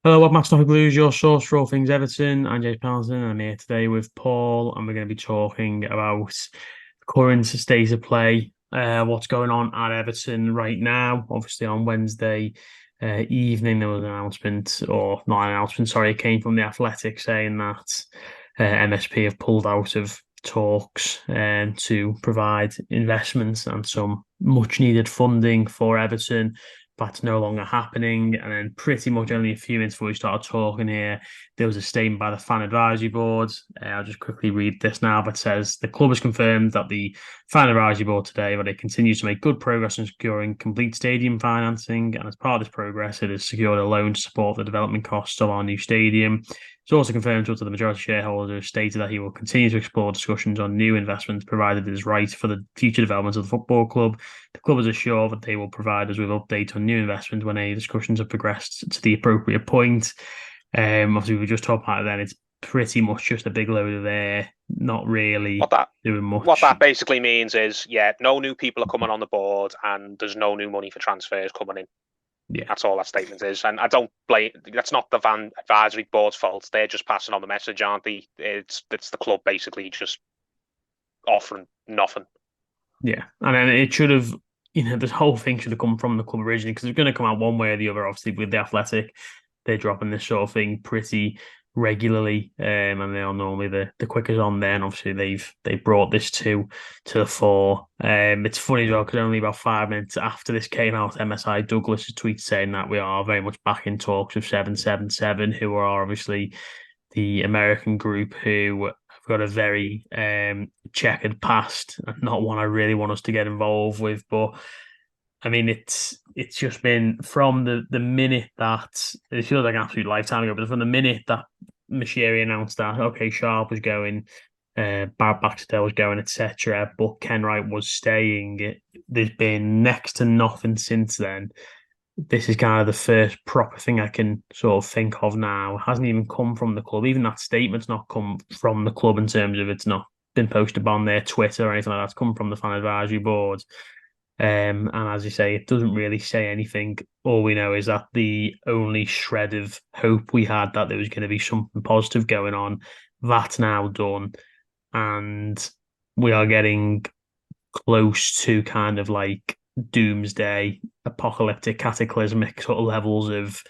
Hello, I'm Matt Stoffy Blues, your source for all things Everton. I'm James Pallinson, and I'm here today with Paul, and we're going to be talking about the current state of play, what's going on at Everton right now. Obviously, on Wednesday evening, there was an announcement, or not an announcement, sorry, it came from the Athletic saying that MSP have pulled out of talks to provide investments and some much needed funding for Everton. That's no longer happening. And then pretty much only a few minutes before we started talking here, there was a statement by the fan advisory board. I'll just quickly read this now, but says the club has confirmed that the fan advisory board today, that it continues to make good progress in securing complete stadium financing. And as part of this progress, it has secured a loan to support the development costs of our new stadium. It's also confirmed to us that the majority shareholder has stated that he will continue to explore discussions on new investments, provided it is right for the future development of the football club. The club is assured that they will provide us with updates on new investment when any discussions have progressed to the appropriate point. Obviously, we were just talking about it then. It's pretty much just a big load of air, not What really that doing what much. that basically means is, yeah, no new people are coming on the board, and there's no new money for transfers coming in. Yeah. That's all that statement is, and I don't blame. That's not the Van Advisory Board's fault. They're just passing on the message, aren't they? It's the club basically just offering nothing. Yeah. And then it should have, this whole thing should have come from the club originally because it's going to come out one way or the other. Obviously, with the Athletic, they're dropping this sort of thing pretty regularly, and they are normally the quickest on there. And obviously, they've brought this to the fore. It's funny as well because only about 5 minutes after this came out, MSI Douglas tweeted saying that we are very much back in talks with 777, who are obviously the American group who have got a very checkered past and not one I really want us to get involved with. But I mean, it's just been from the minute that it feels like an absolute lifetime ago, but from the minute that Mashiri announced that okay, Sharp was going, Baxter was going, etc., but Kenwright was staying. There's been next to nothing since then. This is kind of the first proper thing I can sort of think of now. It hasn't even come from the club. Even that statement's not come from the club in terms of it's not been posted on their Twitter or anything like that. It's come from the fan advisory board. And as you say, it doesn't really say anything. All we know is that the only shred of hope we had that there was going to be something positive going on, that's now done. And we are getting close to kind of like doomsday, apocalyptic, cataclysmic sort of levels of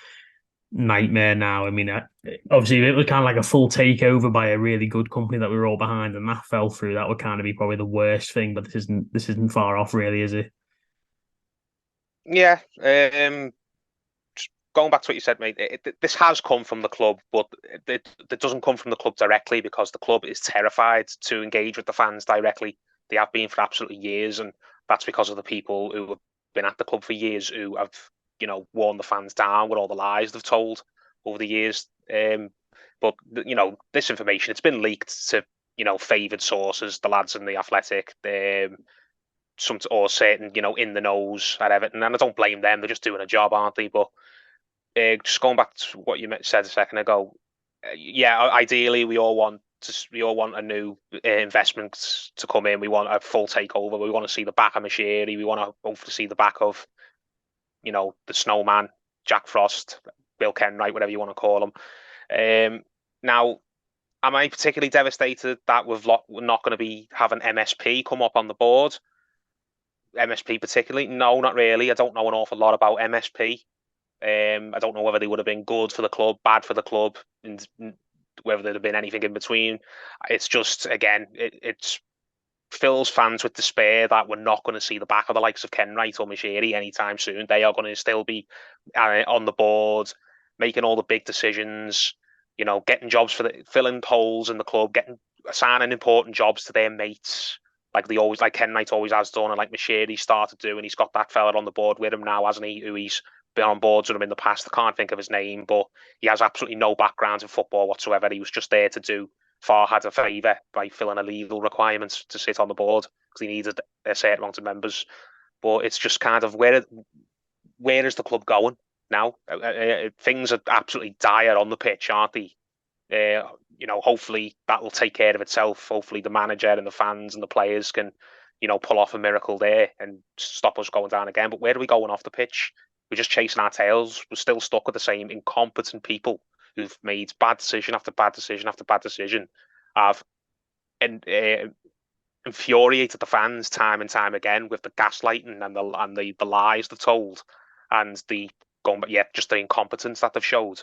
nightmare now. I mean, obviously, it was kind of like a full takeover by a really good company that we were all behind, and that fell through. That would kind of be probably the worst thing, but this isn't far off, really, is it? Yeah. Going back to what you said, mate, this has come from the club, but it doesn't come from the club directly because the club is terrified to engage with the fans directly. They have been for absolutely years, and that's because of the people who have been at the club for years who have, worn the fans down with all the lies they've told over the years. But this information it's been leaked to favoured sources, the lads in the Athletic, some or certain in the nose at Everton, and I don't blame them. They're just doing a job, aren't they? But just going back to what you said a second ago, yeah, ideally we all want a new investment to come in. We want a full takeover. We want to see the back of Mashiri. We want to hopefully see the back of the Snowman, Jack Frost, Bill Kenwright, whatever you want to call him. Now, am I particularly devastated that we're not going to be having MSP come up on the board? MSP particularly? No, not really. I don't know an awful lot about MSP. I don't know whether they would have been good for the club, bad for the club, and whether there'd have been anything in between. It's just again, it's fills fans with despair that we're not going to see the back of the likes of Kenwright or Mashiri anytime soon. They are going to still be on the board, making all the big decisions. Getting jobs for filling holes in the club, getting assigning important jobs to their mates. Like Kenwright always has done, and like Mashiri started doing. He's got that fella on the board with him now, hasn't he? Who he's been on boards with him in the past. I can't think of his name, but he has absolutely no background in football whatsoever. He was just there to do Farhad a favour by filling a legal requirement to sit on the board because he needed a certain amount of members. But it's just kind of where is the club going now? Things are absolutely dire on the pitch, aren't they? Hopefully that will take care of itself. Hopefully the manager and the fans and the players can, pull off a miracle there and stop us going down again. But where are we going off the pitch? We're just chasing our tails. We're still stuck with the same incompetent people who've made bad decision after bad decision after bad decision. Have infuriated the fans time and time again with the gaslighting and the lies they've told, and the going, but yeah, just the incompetence that they've showed.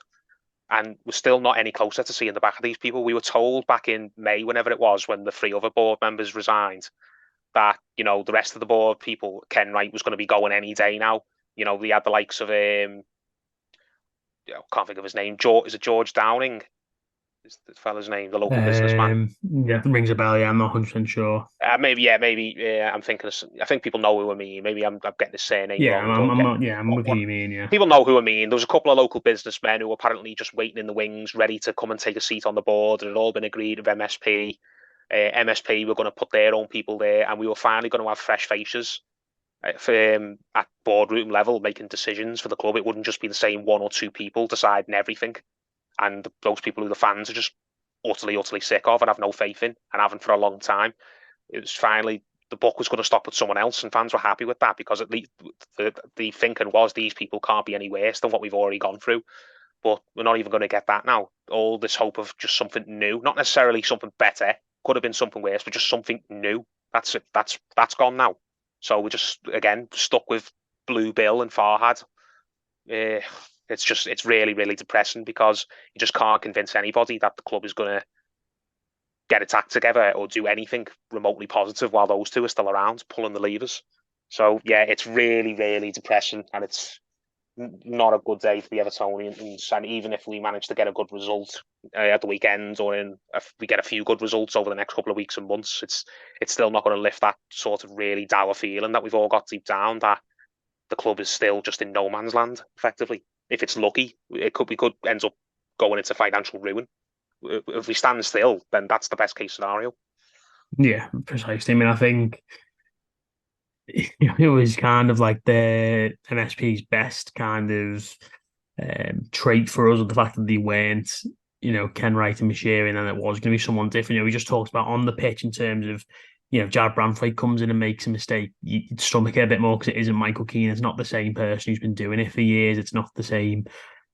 And we're still not any closer to seeing the back of these people. We were told back in May, whenever it was, when the three other board members resigned, that the rest of the board people, Ken Wright was going to be going any day now. We had the likes of I can't think of his name. Is it George Downing? Is the fella's name, the local businessman? Yeah, it rings a bell. Yeah, I'm not 100% sure. Maybe. I'm thinking. I think people know who I mean. Maybe I'm getting his surname Yeah, wrong, or I'm getting. not, yeah, I'm with who you mean. Yeah, People know who I mean. There was a couple of local businessmen who were apparently just waiting in the wings, ready to come and take a seat on the board. It had all been agreed with MSP. MSP were going to put their own people there, and we were finally going to have fresh faces at boardroom level making decisions for the club. It wouldn't just be the same one or two people deciding everything, and those people who the fans are just utterly sick of and have no faith in, and haven't for a long time. It was finally the buck was going to stop with someone else, and fans were happy with that, because at least the thinking was these people can't be any worse than what we've already gone through. But we're not even going to get that now. All this hope of just something new, not necessarily something better, could have been something worse, but just something new. That's it. That's gone now. So we're just again stuck with Blue Bill and Farhad. It's really depressing, because you just can't convince anybody that the club is going to get its act together or do anything remotely positive while those two are still around pulling the levers. So yeah, it's really depressing, and it's not a good day for the Evertonians. And even if we manage to get a good result at the weekend, or if we get a few good results over the next couple of weeks and months, it's still not going to lift that sort of really dour feeling that we've all got deep down, that the club is still just in no man's land, effectively. If it's lucky, we could end up going into financial ruin. If we stand still, then that's the best case scenario. yeah, precisely. I mean, I think it was kind of like the MSP's best kind of trait for us, the fact that they weren't, Ken Wright and Mashiri, and then it was going to be someone different. We just talked about on the pitch in terms of, Jared Branthwaite comes in and makes a mistake, you'd stomach it a bit more because it isn't Michael Keane. It's not the same person who's been doing it for years. It's not the same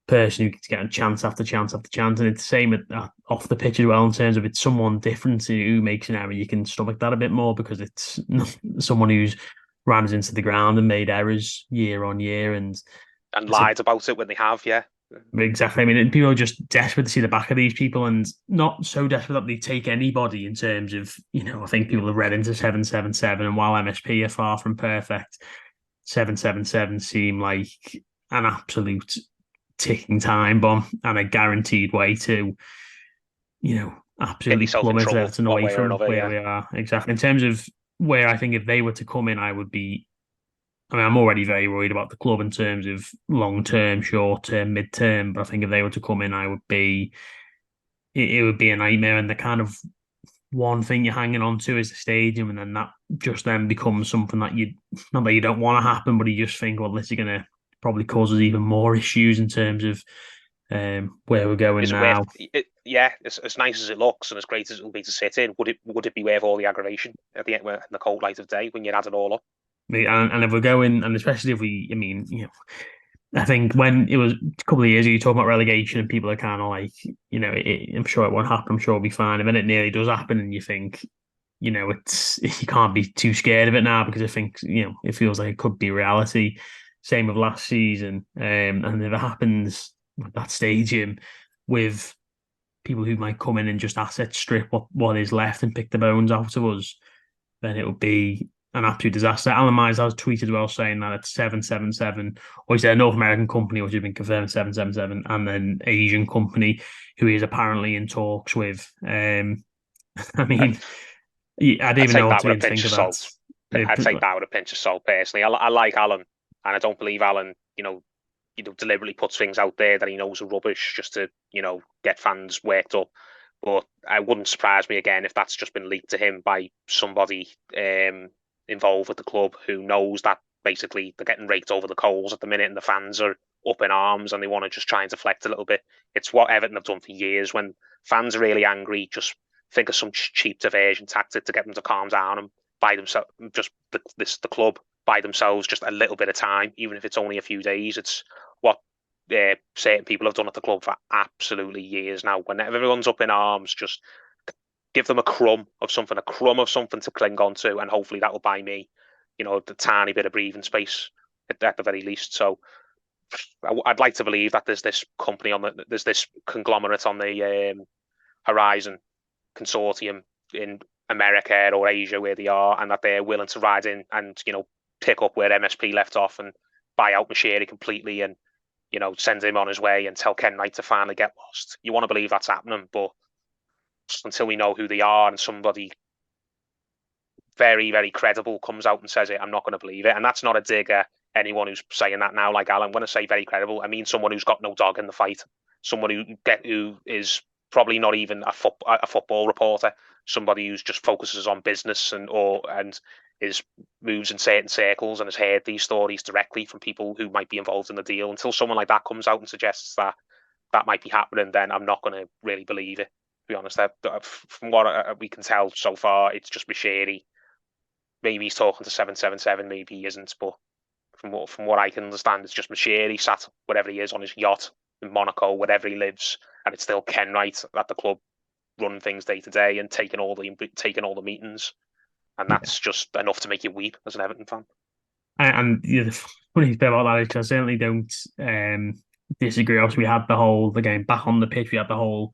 person who gets getting chance after chance after chance. And it's the same off the pitch as well, in terms of it's someone different who makes an error. You can stomach that a bit more because it's not someone who's ran us into the ground and made errors year on year. And lied about it when they have, yeah. Exactly. I mean, people are just desperate to see the back of these people, and not so desperate that they take anybody in terms of, I think people have read into 777, and while MSP are far from perfect, 777 seem like an absolute ticking time bomb and a guaranteed way to, Get absolutely yourself in plummet trouble Everton one away way or from another, where yeah. we are. Exactly. In terms of where I think if they were to come in, I'm already very worried about the club in terms of long term, short term, mid term. But I think if they were to come in, it would be a nightmare. And the kind of one thing you're hanging on to is the stadium, and then that just then becomes something that not that you don't want to happen, but you just think, well, this is going to probably cause us even more issues in terms of where we're going Is it now. worth it? Yeah, as nice as it looks and as great as it will be to sit in, would it be worth all the aggravation at the end, in the cold light of day, when you add it all up? And if we're going, and especially if I mean, I think when it was a couple of years ago, you talk about relegation, and people are kind of like, I'm sure it won't happen. I'm sure it'll be fine. And then it nearly does happen, and you think, it's you can't be too scared of it now, because I think, it feels like it could be reality. Same with last season, and if it happens at that stadium with people who might come in and just asset strip what is left and pick the bones out of us, then it would be an absolute disaster. Alan Myers has tweeted well saying that it's 777, or he said a North American company, which has been confirmed 777, and then Asian company who he is apparently in talks with. I mean, I don't I'd even know take what that to with a even pinch think of of that. salt. I'd take that with a pinch of salt, personally. I like Alan, and I don't believe Alan, deliberately puts things out there that he knows are rubbish just to, get fans worked up. But it wouldn't surprise me again if that's just been leaked to him by somebody involved with the club, who knows that basically they're getting raked over the coals at the minute, and the fans are up in arms and they want to just try and deflect a little bit. It's what Everton have done for years. When fans are really angry, just think of some cheap diversion tactic to get them to calm down and buy themselves just the club buy themselves just a little bit of time, even if it's only a few days. It's what certain people have done at the club for absolutely years now. When everyone's up in arms, just give them a crumb of something to cling on to, and hopefully that will buy me, the tiny bit of breathing space at the very least. So I'd like to believe that there's this there's this conglomerate on the Horizon consortium in America or Asia where they are, and that they're willing to ride in and pick up where MSP left off and buy out Machiri completely and send him on his way and tell Ken Knight to finally get lost. You want to believe that's happening, but until we know who they are and somebody very, very credible comes out and says it, I'm not going to believe it. And that's not a dig at anyone who's saying that now. Like Alan, when I say very credible, I mean someone who's got no dog in the fight, someone who is probably not even a football reporter, somebody who's just focuses on business and is moves in certain circles and has heard these stories directly from people who might be involved in the deal. Until someone like that comes out and suggests that that might be happening, then I'm not going to really believe it. To be honest, from what we can tell so far, it's just Machiri. Maybe he's talking to 777, maybe he isn't, but from what I can understand, it's just Machiri sat wherever he is on his yacht in Monaco, wherever he lives, and it's still Ken Wright at the club running things day to day and taking all the meetings, and that's just enough to make you weep as an Everton fan. And the funny bit about that is I certainly don't disagree. Obviously, we had again, back on the pitch, we had the whole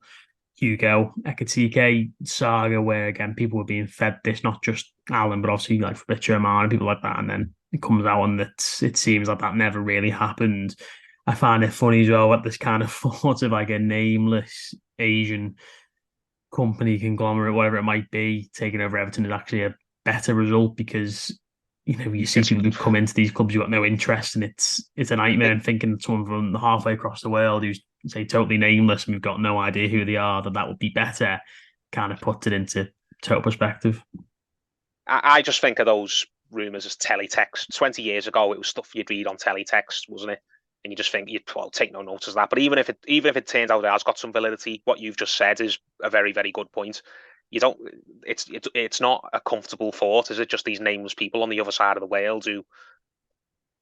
Hugo Ekitike saga where, again, people were being fed this, not just Alan, but obviously like Fabrizio Romano and people like that. And then it comes out and it seems like that never really happened. I find it funny as well what this kind of thought of like a nameless Asian company, conglomerate, whatever it might be, taking over Everton is actually a better result because you see people who come into these clubs who've got no interest, and it's a nightmare. And thinking that someone from halfway across the world who's say totally nameless and we've got no idea who they are, that would be better, kind of puts it into total perspective. I just think of those rumours as teletext. 20 years ago, it was stuff you'd read on teletext, wasn't it? And you just think you'd take no notice of that. But even if it turns out it has got some validity, what you've just said is a very, very good point. You don't. It's not a comfortable thought, is it? Just these nameless people on the other side of the world who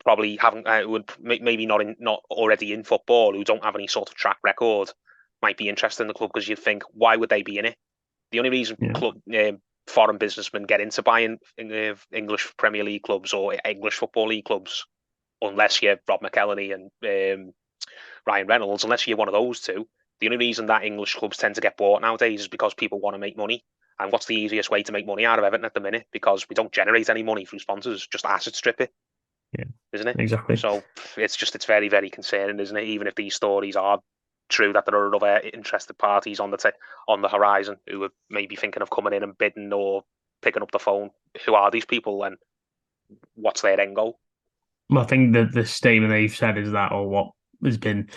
probably haven't, would maybe not already in football, who don't have any sort of track record, might be interested in the club because you think, why would they be in it? The only reason foreign businessmen get into buying English Premier League clubs or English Football League clubs, unless you're Rob McElhenney and Ryan Reynolds, unless you're one of those two, the only reason that English clubs tend to get bought nowadays is because people want to make money. And what's the easiest way to make money out of Everton at the minute? Because we don't generate any money through sponsors, just asset strip it. Yeah, isn't it? Exactly. So it's very, very concerning, isn't it? Even if these stories are true, that there are other interested parties on the horizon who are maybe thinking of coming in and bidding or picking up the phone. Who are these people and what's their end goal? Well, I think that the statement they've said is that, or what has been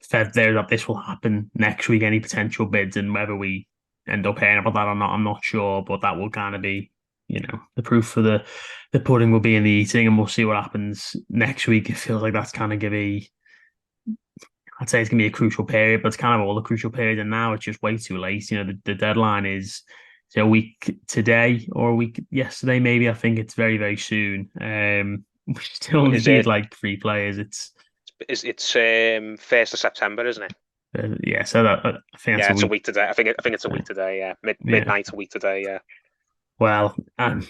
fed there, that this will happen next week, any potential bids, and whether we end up hearing about that or not, I'm not sure, but that will kind of be, the proof for the pudding will be in the eating, and we'll see what happens next week. It feels like that's kind of I'd say it's going to be a crucial period, but it's kind of all the crucial period, and now it's just way too late. The deadline is a week today or a week yesterday, maybe. I think it's very, very soon. We still need like 3 players. It's 1st of September, isn't it? Yeah, so that I think it's a week today. I think it's a week today. Yeah, midnight a week today. Yeah. Well, and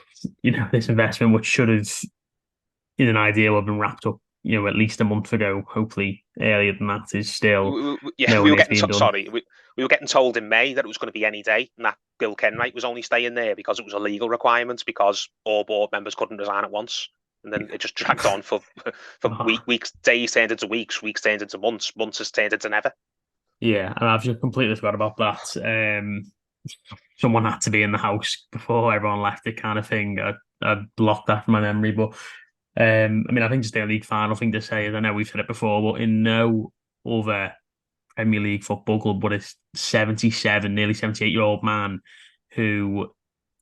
this investment, which should have, in an ideal, have been wrapped up, at least a month ago. Hopefully, earlier than that is still. We were getting we were getting told in May that it was going to be any day, and that Bill Kenwright was only staying there because it was a legal requirement, because all board members couldn't resign at once. And then it just dragged on for weeks. Days turned into weeks turned into months has turned into never. Yeah, and I've just completely forgot about that. Someone had to be in the house before everyone left, it kind of thing. I blocked that from my memory, but I think just the league final thing to say is, I know we've said it before, but in no other Premier League football club but a 77, nearly 78-year-old man who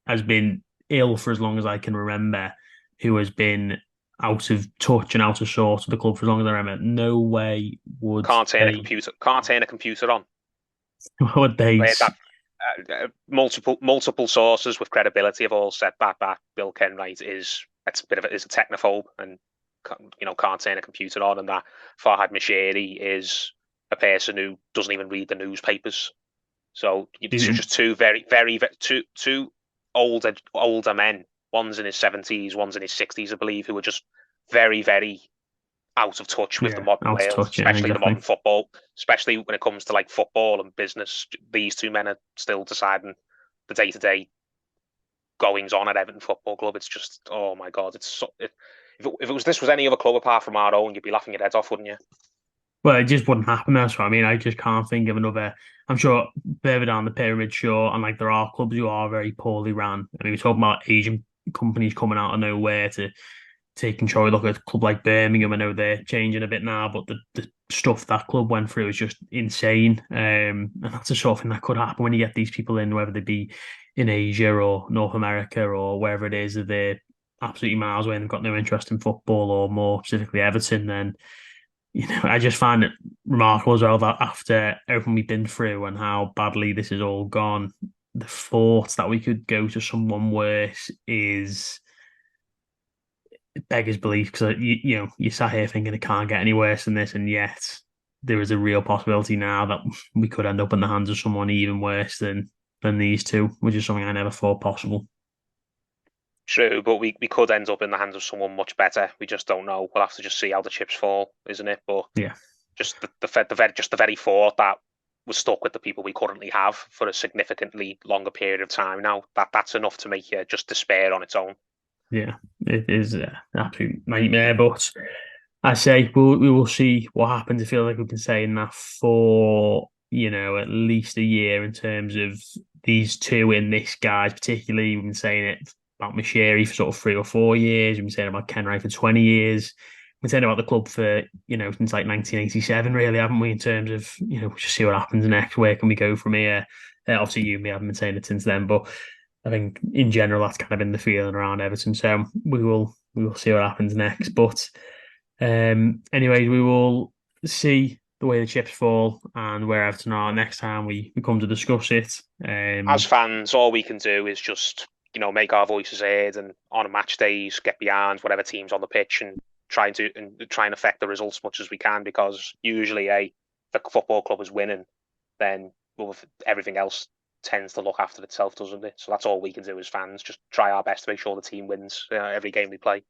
has been ill for as long as I can remember, who has been out of touch and out of sort of the club for as long as I remember. No way would can't turn a computer on. Would they? Multiple sources with credibility have all said that Bill Kenwright is it's a bit of is a technophobe and can't turn a computer on, and that Farhad Mashiri is a person who doesn't even read the newspapers. So it's just two two older men. One's in his 70s, one's in his 60s, I believe, who are just very out of touch with the Yeah, modern out of world, touch. Yeah, especially the exactly. modern football, especially when it comes to like football and business. These two men are still deciding the day-to-day goings on at Everton Football Club. It's just, oh my god, if it was this was any other club apart from our own, you'd be laughing your head off, wouldn't you? Well, it just wouldn't happen. That's what I mean. I just can't think of another. I'm sure further down the pyramid, sure, and like there are clubs who are very poorly ran. I mean, we're talking about Asian companies coming out of nowhere to take control. Look at a club like Birmingham. I know they're changing a bit now, but the stuff that club went through is just insane. And that's the sort of thing that could happen when you get these people in, whether they be in Asia or North America or wherever it is, that they're absolutely miles away and they've got no interest in football, or more specifically Everton. Then I just find it remarkable as well that after everything we've been through and how badly this has all gone, the thought that we could go to someone worse is beggars belief, because you sat here thinking it can't get any worse than this, and yet there is a real possibility now that we could end up in the hands of someone even worse than these two, which is something I never thought possible. True, but we could end up in the hands of someone much better. We just don't know. We'll have to just see how the chips fall, isn't it? But Yeah. just the very thought that we're stuck with the people we currently have for a significantly longer period of time now, that's enough to make you just despair on its own. Yeah, it is an absolute nightmare. But I say we will see what happens. I feel like we've been saying that for at least a year in terms of these two in this guys particularly. We've been saying it about Mashiri for sort of 3 or 4 years. We've been saying about Kenwright for 20 years. We've been saying about the club for since like 1987, really, haven't we? In terms of just see what happens next. Where can we go from here? Obviously, you and me haven't been saying it since then, but I think in general that's kind of been the feeling around Everton. So we will see what happens next. But anyways, we will see the way the chips fall and where Everton are next time we come to discuss it. As fans, all we can do is just make our voices heard, and on match days get behind whatever team's on the pitch and try and affect the results as much as we can, because usually the football club is winning, then everything else tends to look after itself, doesn't it? So that's all we can do as fans. Just try our best to make sure the team wins every game we play.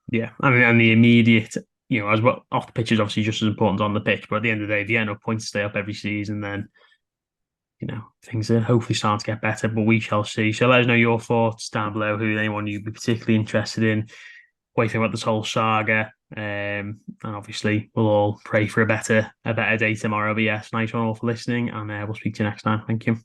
Yeah, I mean, and the immediate, as well off the pitch is obviously just as important as on the pitch. But at the end of the day, if you end up points stay up every season, then things are hopefully starting to get better. But we shall see. So let us know your thoughts down below. Who anyone you'd be particularly interested in? What you think about this whole saga? And obviously, we'll all pray for a better day tomorrow. But yes, nice one all for listening, and we'll speak to you next time. Thank you.